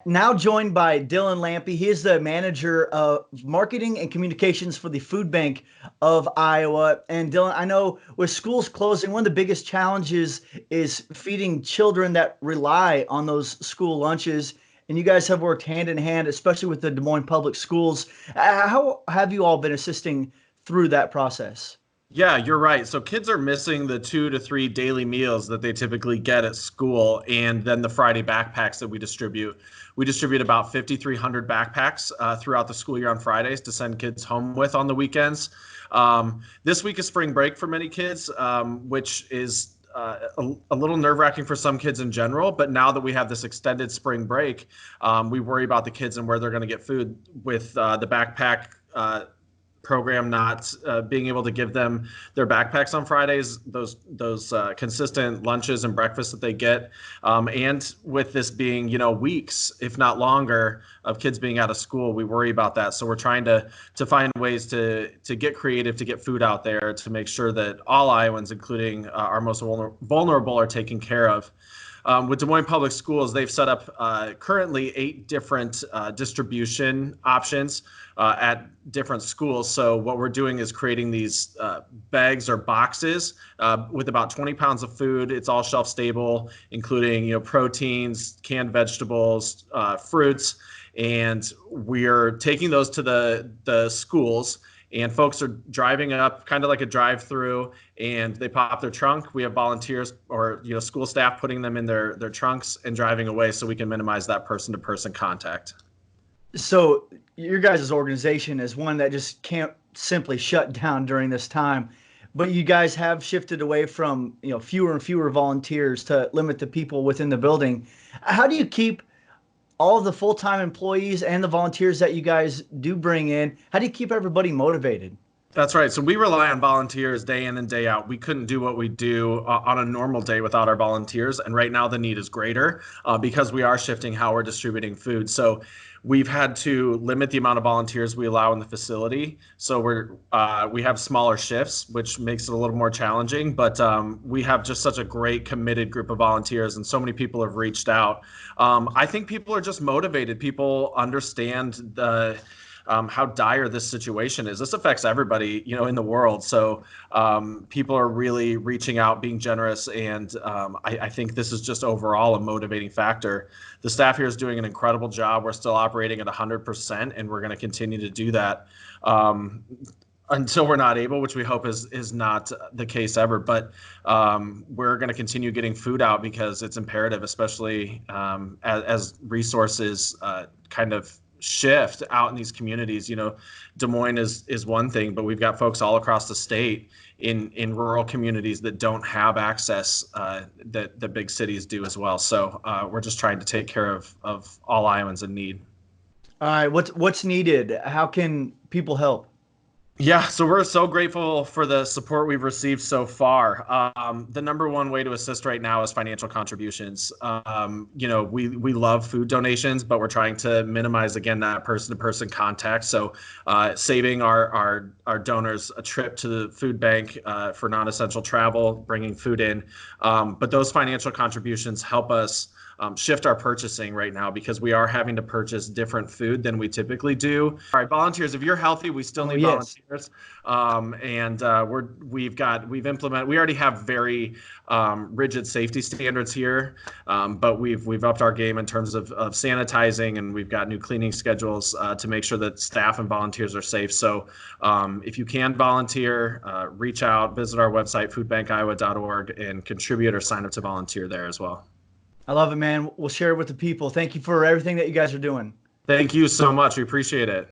Now joined by Dylan Lampy. He is the manager of marketing and communications for the Food Bank of Iowa. And Dylan, I know with schools closing, one of the biggest challenges is feeding children that rely on those school lunches. And you guys have worked hand in hand, especially with the Des Moines Public Schools. How have you all been assisting through that process? Yeah, you're right. So kids are missing the 2 to 3 daily meals that they typically get at school, and then the Friday backpacks that we distribute. We distribute about 5,300 backpacks throughout the school year on Fridays to send kids home with on the weekends. This week is spring break for many kids, which is a little nerve-wracking for some kids in general. But now that we have this extended spring break, we worry about the kids and where they're going to get food with the backpack program not being able to give them their backpacks on Fridays, those consistent lunches and breakfasts that they get, and with this being weeks, if not longer, of kids being out of school, we worry about that. So we're trying to find ways to get creative, to get food out there, to make sure that all Iowans, including our most vulnerable, are taken care of. With Des Moines Public Schools, they've set up currently 8 different distribution options at different schools. So what we're doing is creating these bags or boxes with about 20 pounds of food. It's all shelf stable, including proteins, canned vegetables, fruits, and we're taking those to the schools. And folks are driving up, kind of like a drive-through, and they pop their trunk. We have volunteers or school staff putting them in their trunks and driving away, so we can minimize that person-to-person contact. So your guys' organization is one that just can't simply shut down during this time, but you guys have shifted away from fewer and fewer volunteers to limit the people within the building. How do you keep all of the full-time employees and the volunteers that you guys do bring in? How do you keep everybody motivated? That's right. So we rely on volunteers day in and day out. We couldn't do what we do on a normal day without our volunteers. And right now the need is greater because we are shifting how we're distributing food. So we've had to limit the amount of volunteers we allow in the facility. So we have smaller shifts, which makes it a little more challenging. But we have just such a great, committed group of volunteers, and so many people have reached out. I think people are just motivated. People understand how dire this situation is. This affects everybody, in the world. So people are really reaching out, being generous, and I think this is just overall a motivating factor. The staff here is doing an incredible job. We're still operating at 100%, and we're going to continue to do that until we're not able, which we hope is not the case ever. But we're going to continue getting food out because it's imperative, especially as resources kind of shift out in these communities. Des Moines is one thing, but we've got folks all across the state in rural communities that don't have access that the big cities do as well. So we're just trying to take care of all Iowans in need. All right, what's needed? How can people help? Yeah, so we're so grateful for the support we've received so far. The number one way to assist right now is financial contributions. We love food donations, but we're trying to minimize, again, that person-to-person contact. So saving our donors a trip to the food bank for non-essential travel, bringing food in. But those financial contributions help us shift our purchasing right now because we are having to purchase different food than we typically do. All right, volunteers, if you're healthy, we still need volunteers. We already have very rigid safety standards here, but we've upped our game in terms of sanitizing, and we've got new cleaning schedules to make sure that staff and volunteers are safe. So if you can volunteer, reach out, visit our website, foodbankiowa.org, and contribute or sign up to volunteer there as well. I love it, man. We'll share it with the people. Thank you for everything that you guys are doing. Thank you so much. We appreciate it.